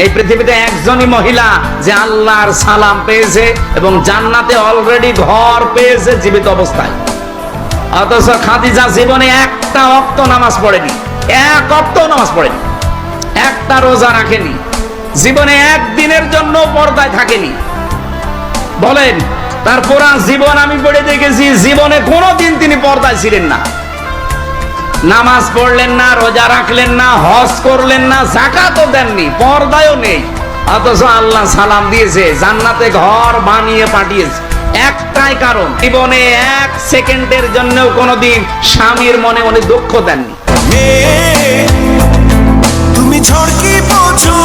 এই পৃথিবীতে একজনই মহিলা যে আল্লাহর সালাম পেয়েছে এবং জান্নাতে অলরেডি ঘর পেয়েছে জীবিত অবস্থায়। অথচ খাদিজা জীবনে একটা ওয়াক্ত নামাজ পড়েনি, এক ওয়াক্ত নামাজ পড়েনি, একটা রোজা রাখেনি, জীবনে একদিনের জন্য পর্দায় থাকেনি। বলেন, তার পুরা জীবন আমি পড়ে দেখেছি, জীবনে কোনোদিন তিনি পর্দায় ছিলেন না। নামাজ পড়লেন না, রোজা রাখলেন না, হজ করলেন না, যাকাতও দেননি, পর্দায়ও নেই। অথচ আল্লাহ সালাম দিয়েছে, জান্নাতে ঘর বানিয়ে পাঠিয়েছে। একটাই কারণ, জীবনে এক সেকেন্ডের জন্যও কোনোদিন স্বামীর মনে উনি দুঃখ দেননি। তুমি ঝড় কি বোঝো